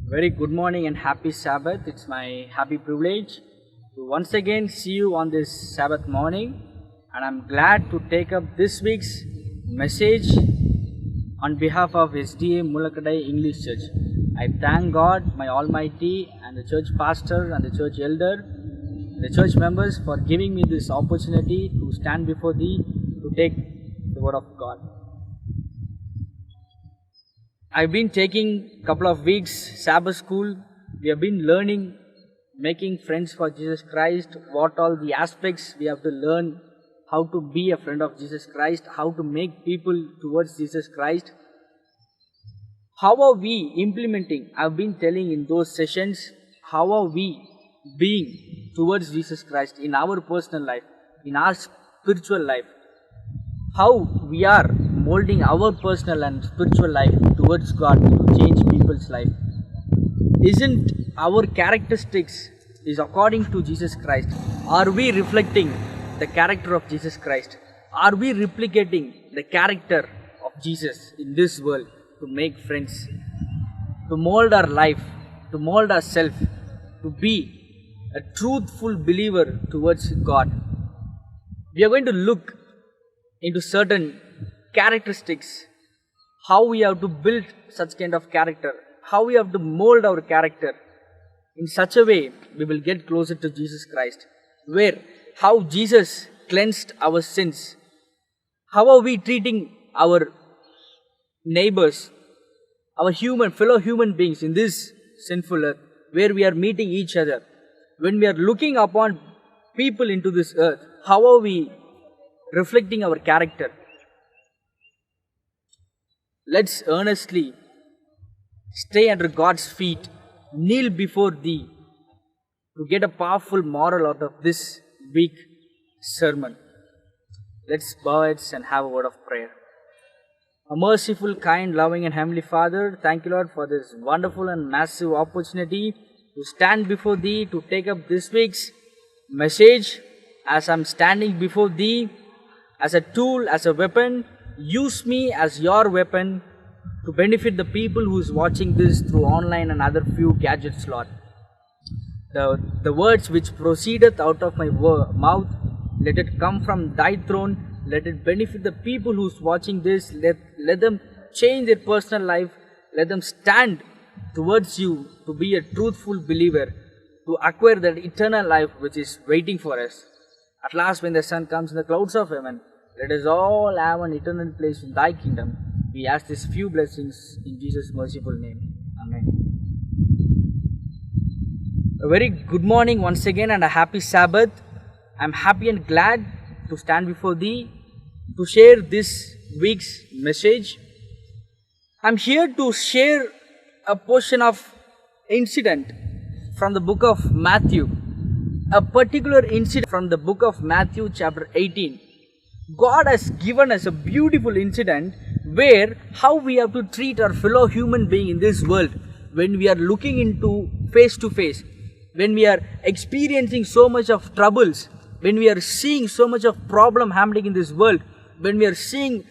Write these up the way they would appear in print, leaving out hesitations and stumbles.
Very good morning and happy Sabbath. It's my happy privilege to once again see you on this Sabbath morning, and I'm glad to take up this week's message on behalf of SDA Mulakadai English Church. I thank God, my Almighty, and the church pastor and the church elder, the church members for giving me this opportunity to stand before thee to take the word of God. I've been taking a couple of weeks Sabbath school. We have been learning, making friends for Jesus Christ, what all the aspects we have to learn, how to be a friend of Jesus Christ, how to make people towards Jesus Christ. How are we implementing? I've been telling in those sessions, how are we being towards Jesus Christ in our personal life, in our spiritual life? How we are molding our personal and spiritual life towards God to change people's life. Isn't our characteristics is according to Jesus Christ? Are we reflecting the character of Jesus Christ? Are we replicating the character of Jesus in this world to make friends, to mold our life, to mold ourselves, to be a truthful believer towards God? We are going to look into certain characteristics, how we have to build such kind of character, how we have to mold our character in such a way we will get closer to Jesus Christ, where how Jesus cleansed our sins, how are we treating our neighbors, our fellow human beings in this sinful earth, where we are meeting each other, when we are looking upon people into this earth, how are we reflecting our character? Let's earnestly stay under God's feet, kneel before thee to get a powerful moral out of this week sermon. Let's bow heads and have a word of prayer. A merciful, kind, loving and heavenly Father, thank you Lord for this wonderful and massive opportunity to stand before thee to take up this week's message. As I'm standing before thee as a tool, as a weapon, use me as your weapon to benefit the people who is watching this through online and other few gadgets, Lord. The words which proceedeth out of my mouth, let it come from thy throne. Let it benefit the people who is watching this. Let them change their personal life. Let them stand towards you to be a truthful believer, to acquire that eternal life which is waiting for us. At last, when the sun comes in the clouds of heaven, let us all have an eternal place in thy kingdom. We ask these few blessings in Jesus' merciful name. Amen. A very good morning once again and a happy Sabbath. I am happy and glad to stand before thee to share this week's message. I am here to share a portion of incident from the book of Matthew. A particular incident from the book of Matthew chapter 18. God has given us a beautiful incident where how we have to treat our fellow human being in this world when we are looking into face to face, when we are experiencing so much of troubles, when we are seeing so much of problem happening in this world, when we are seeing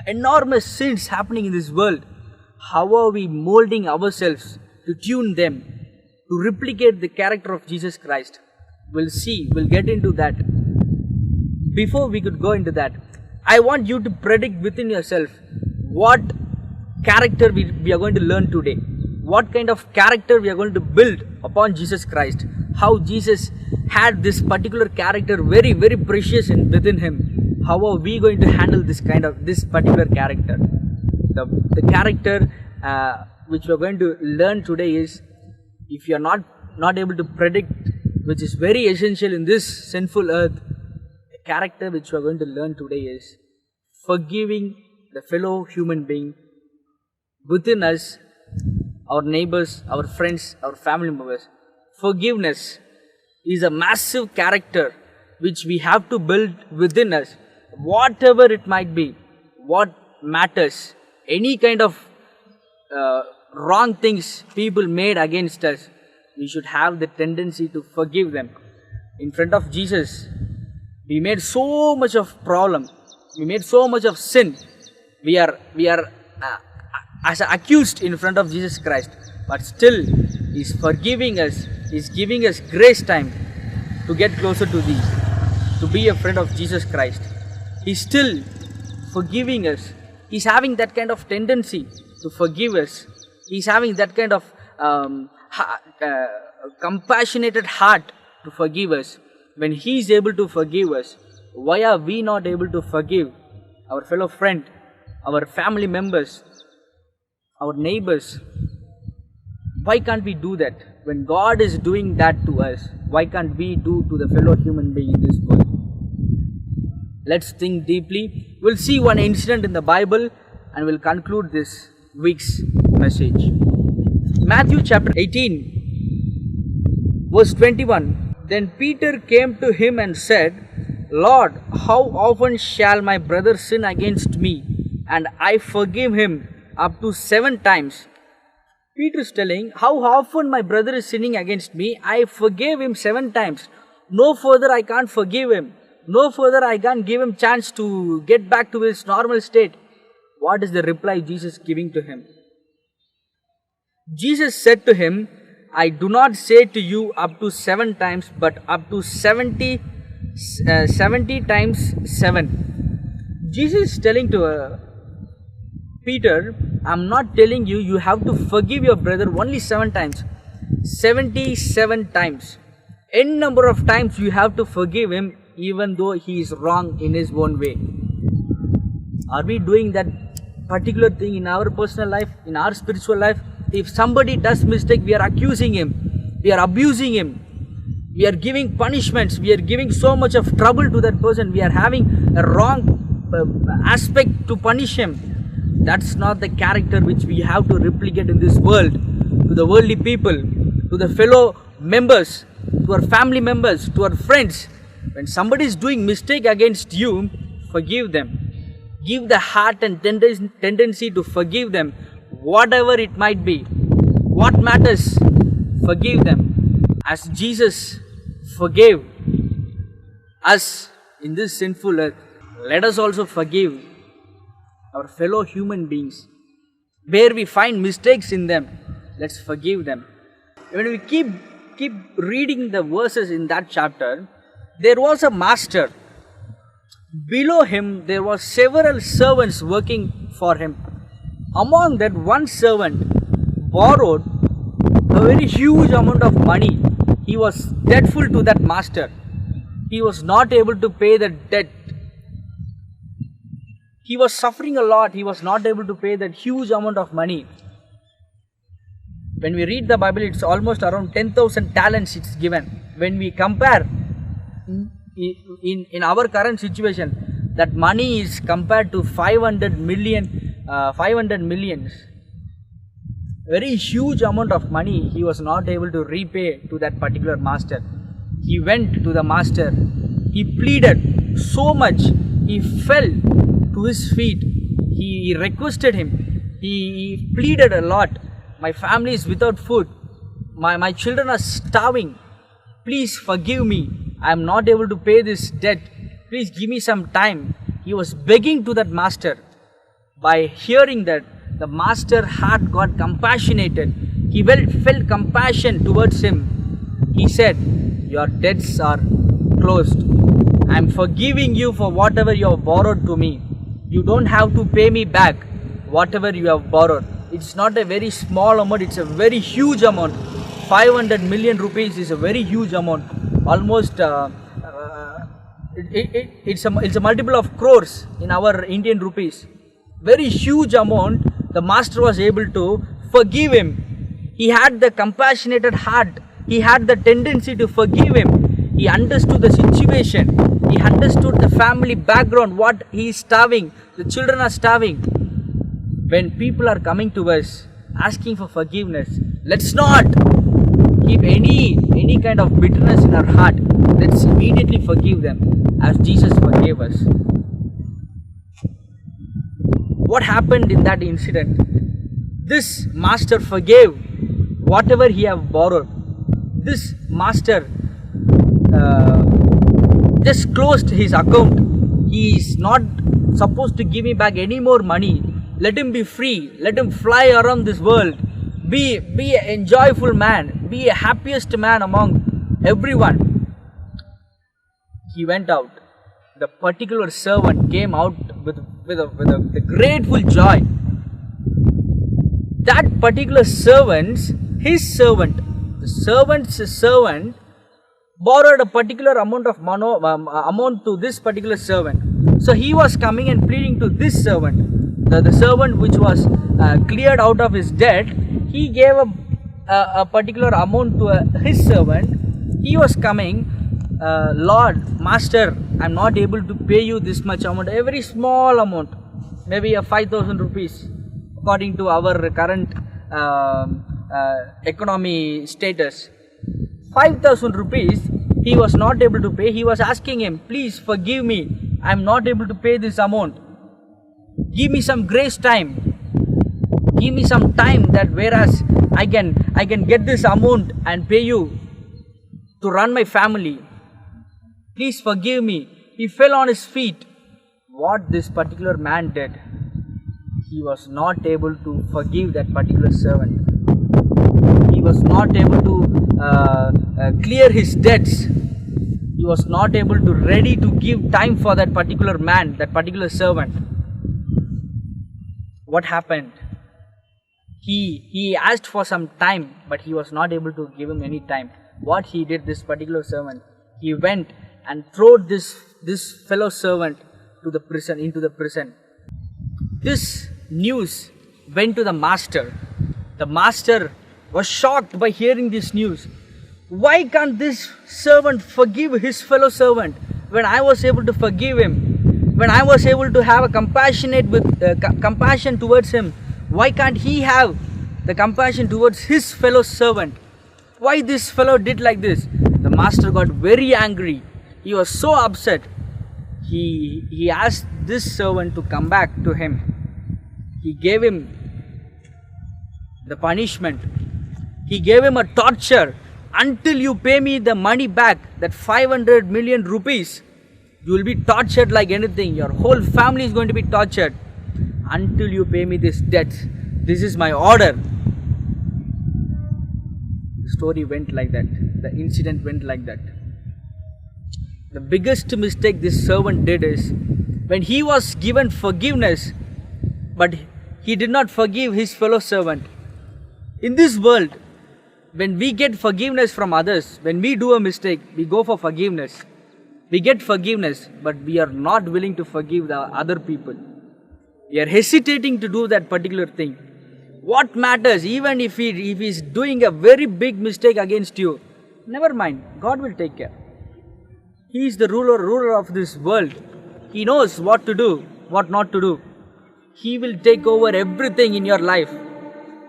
enormous sins happening in this world. How are we molding ourselves to tune them, to replicate the character of Jesus Christ? We'll get into that. Before we could go into that, I want you to predict within yourself what character we are going to learn today. What kind of character we are going to build upon Jesus Christ. How Jesus had this particular character very, very precious within him. How are we going to handle this particular character? The character which we are going to learn today is, if you are not able to predict, which is very essential in this sinful earth, the character which we are going to learn today is forgiving the fellow human being within us, our neighbors, our friends, our family members. Forgiveness is a massive character which we have to build within us. Whatever it might be, what matters, any kind of wrong things people made against us, we should have the tendency to forgive them. In front of Jesus, we made so much of problem. We made so much of sin. We are as accused in front of Jesus Christ. but still He's forgiving us. He's giving us grace time to get closer to Thee, to be a friend of Jesus Christ. He's still forgiving us. He's having that kind of tendency to forgive us. He's having that kind of compassionate heart to forgive us. When He is able to forgive us, why are we not able to forgive our fellow friend, our family members, our neighbors? Why can't we do that? When God is doing that to us, why can't we do to the fellow human being in this world? Let's think deeply. We'll see one incident in the Bible and we'll conclude this week's message. Matthew chapter 18, verse 21. Then Peter came to Him and said, Lord, how often shall my brother sin against me, and I forgive him? Up to 7 times. Peter is telling, how often my brother is sinning against me, I forgave him 7 times. No further I can't forgive him. No further I can't give him chance to get back to his normal state. What is the reply Jesus giving to him? Jesus said to him, I do not say to you up to 7 times, but up to 70 times 7. Jesus is telling to Peter, I'm not telling you, you have to forgive your brother only 7 times. 77 times. N number of times you have to forgive him even though he is wrong in his own way. Are we doing that particular thing in our personal life, in our spiritual life? If somebody does mistake, we are accusing him, we are abusing him, we are giving punishments, we are giving so much of trouble to that person, we are having a wrong aspect to punish him. That's not the character which we have to replicate in this world, to the worldly people, to the fellow members, to our family members, to our friends. When somebody is doing mistake against you, forgive them. Give the heart and tendency to forgive them, whatever it might be. What matters? Forgive them. As Jesus forgave us in this sinful earth, let us also forgive our fellow human beings. Where we find mistakes in them, let's forgive them. When we keep reading the verses in that chapter, there was a master. Below him, there were several servants working for him. Among that, one servant borrowed a very huge amount of money. He was debtful to that master. He was not able to pay the debt. He was suffering a lot. He was not able to pay that huge amount of money. When we read the Bible, it's almost around 10,000 talents it's given. When we compare in our current situation, that money is compared to 500 millions. Very huge amount of money he was not able to repay to that particular master. He went to the master. He pleaded so much. He fell to his feet. He requested him. He pleaded a lot. My family is without food. My children are starving. Please forgive me. I am not able to pay this debt. Please give me some time. He was begging to that master. By hearing that, the master heart got compassionated. He felt compassion towards him. He said, your debts are closed. I am forgiving you for whatever you have borrowed to me. You don't have to pay me back whatever you have borrowed. It's not a very small amount, it's a very huge amount. 500 million rupees is a very huge amount. Almost it's a multiple of crores in our Indian rupees. Very huge amount. The master was able to forgive him. He had the compassionate heart. He had the tendency to forgive him. He understood the situation. He understood the family background, what he is starving. The children are starving. When people are coming to us asking for forgiveness, let's not keep any kind of bitterness in our heart. Let's immediately forgive them as Jesus forgave us. What happened in that incident? This master forgave whatever he have borrowed. This master just closed his account. He is not supposed to give me back any more money. Let him be free. Let him fly around this world. be a joyful man, be a happiest man among everyone. He went out. The particular servant came out with a grateful joy. That particular his servant, the servant's servant borrowed a particular amount of amount to this particular servant. So he was coming and pleading to this servant, the servant which was cleared out of his debt. He gave a particular amount to his servant. He was coming, Lord, Master, I'm not able to pay you this much amount, a very small amount, maybe a 5,000 rupees, according to our current economy status. 5,000 rupees he was not able to pay. He was asking him, please forgive me, I'm not able to pay this amount. Give me some grace time. Give me some time, that whereas I can get this amount and pay you to run my family. Please forgive me. He fell on his feet. What this particular man did, he was not able to forgive that particular servant. He was not able to clear his debts. He was not able to ready to give time for that particular man, that particular servant. What happened? He asked for some time, but he was not able to give him any time. What he did, this particular servant, he went and threw this fellow servant to the prison, into the prison. This news went to the master. The master was shocked by hearing this news. Why can't this servant forgive his fellow servant when I was able to forgive him? When I was able to have a compassion towards him, why can't he have the compassion towards his fellow servant? Why this fellow did like this? The master got very angry. He was so upset. He asked this servant to come back to him. He gave him the punishment. He gave him a torture. Until you pay me the money back, that 500 million rupees, you will be tortured like anything. Your whole family is going to be tortured until you pay me this debt. This is my order. The story went like that. The incident went like that. The biggest mistake this servant did is, when he was given forgiveness, but he did not forgive his fellow servant. In this world, when we get forgiveness from others, when we do a mistake, we go for forgiveness. We get forgiveness, but we are not willing to forgive the other people. We are hesitating to do that particular thing. What matters, even if he is doing a very big mistake against you, never mind, God will take care. He is the ruler of this world. He knows what to do, what not to do. He will take over everything in your life.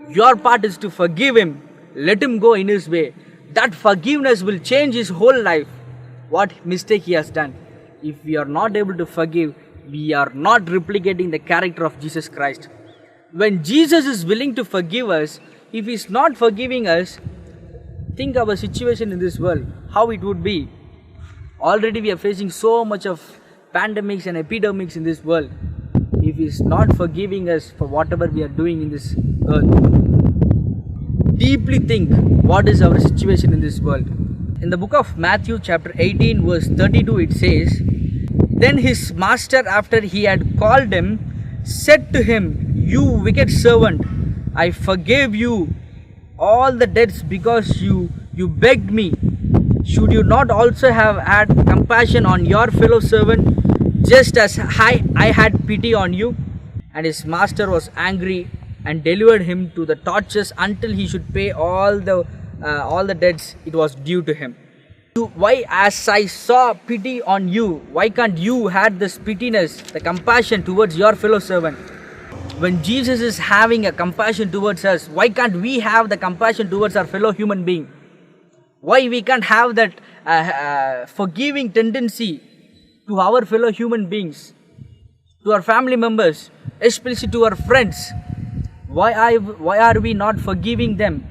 Your part is to forgive him. Let him go in his way. That forgiveness will change his whole life. What mistake he has done. If we are not able to forgive, we are not replicating the character of Jesus Christ. When Jesus is willing to forgive us, if he is not forgiving us, think our situation in this world, how it would be. Already we are facing so much of pandemics and epidemics in this world. If he is not forgiving us for whatever we are doing in this earth, deeply think what is our situation in this world. In the book of Matthew chapter 18 verse 32 it says, Then his master, after he had called him, said to him, You wicked servant, I forgave you all the debts because you begged me. Should you not also have had compassion on your fellow servant, just as I had pity on you? And his master was angry and delivered him to the tortures until he should pay all the debts it was due to him. Why, as I saw pity on you, why can't you have this pityness, the compassion towards your fellow servant? When Jesus is having a compassion towards us, why can't we have the compassion towards our fellow human being? Why we can't have that forgiving tendency to our fellow human beings, to our family members, especially to our friends? Why are we not forgiving them?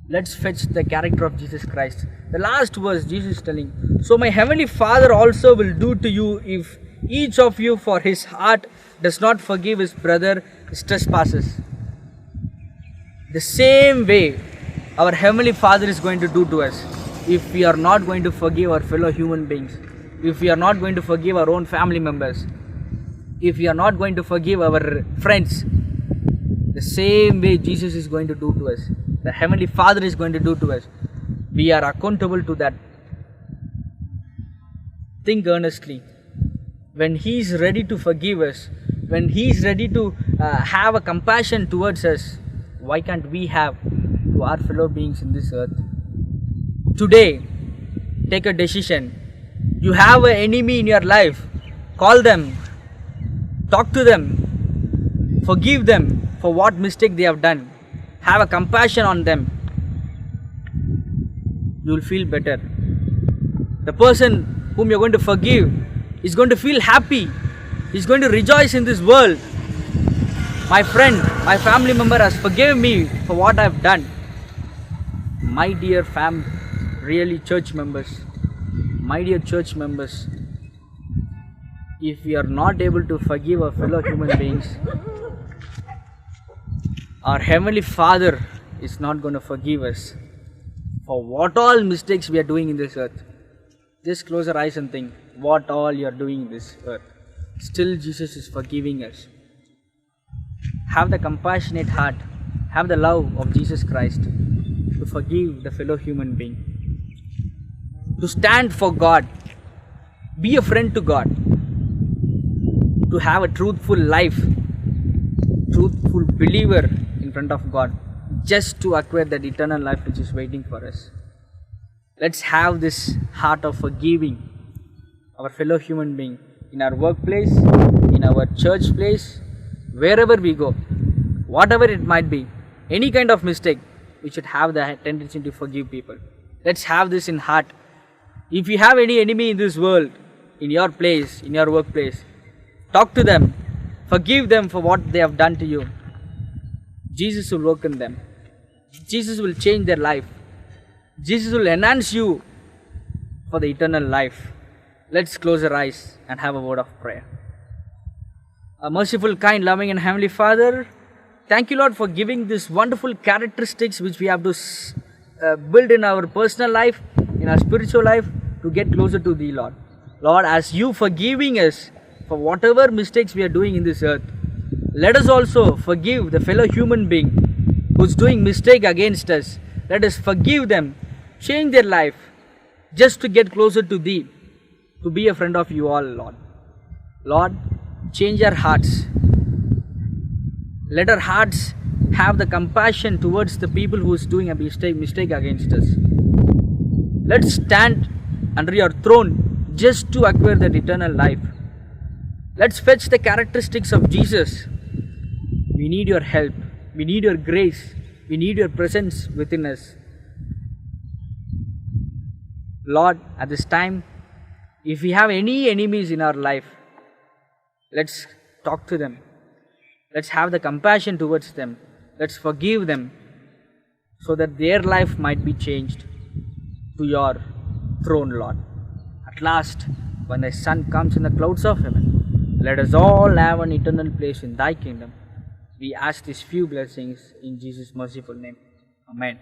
Let's fetch the character of Jesus Christ. The last verse, Jesus is telling, So my heavenly Father also will do to you if each of you for his heart does not forgive his brother his trespasses. The same way our Heavenly Father is going to do to us if we are not going to forgive our fellow human beings, if we are not going to forgive our own family members, if we are not going to forgive our friends. The same way Jesus is going to do to us, the Heavenly Father is going to do to us. We are accountable to that. Think earnestly. When He is ready to forgive us, when He is ready to have a compassion towards us, why can't we have to our fellow beings in this earth? Today, take a decision. You have an enemy in your life. Call them. Talk to them. Forgive them for what mistake they have done. Have a compassion on them. You will feel better. The person whom you are going to forgive is going to feel happy. He is going to rejoice in this world. My friend, my family member has forgiven me for what I have done. My dear really church members, my dear church members, if we are not able to forgive our fellow human beings, our Heavenly Father is not going to forgive us for what all mistakes we are doing in this earth. Just close your eyes and think what all you are doing in this earth. Still Jesus is forgiving us. Have the compassionate heart, have the love of Jesus Christ to forgive the fellow human being. To stand for God, be a friend to God, to have a truthful life, truthful believer in front of God, just to acquire that eternal life which is waiting for us. Let's have this heart of forgiving our fellow human being in our workplace, in our church place, wherever we go, whatever it might be, any kind of mistake, we should have the tendency to forgive people. Let's have this in heart. If you have any enemy in this world, in your place, in your workplace, talk to them, forgive them for what they have done to you. Jesus will work in them. Jesus will change their life. Jesus will enhance you for the eternal life. Let's close our eyes and have a word of prayer. A merciful, kind, loving and Heavenly Father, thank you, Lord, for giving these wonderful characteristics which we have to build in our personal life, in our spiritual life, to get closer to Thee, Lord. Lord, as You forgiving us for whatever mistakes we are doing in this earth, let us also forgive the fellow human being who's doing mistake against us. Let us forgive them, change their life, just to get closer to Thee, to be a friend of You all, Lord. Lord, change our hearts. Let our hearts have the compassion towards the people who is doing a mistake against us. Let's stand under Your throne just to acquire that eternal life. Let's fetch the characteristics of Jesus. We need Your help. We need Your grace. We need Your presence within us. Lord, at this time, if we have any enemies in our life, let's talk to them. Let's have the compassion towards them. Let's forgive them so that their life might be changed to Your throne, Lord. At last, when Thy Son comes in the clouds of heaven, let us all have an eternal place in Thy kingdom. We ask these few blessings in Jesus' merciful name. Amen.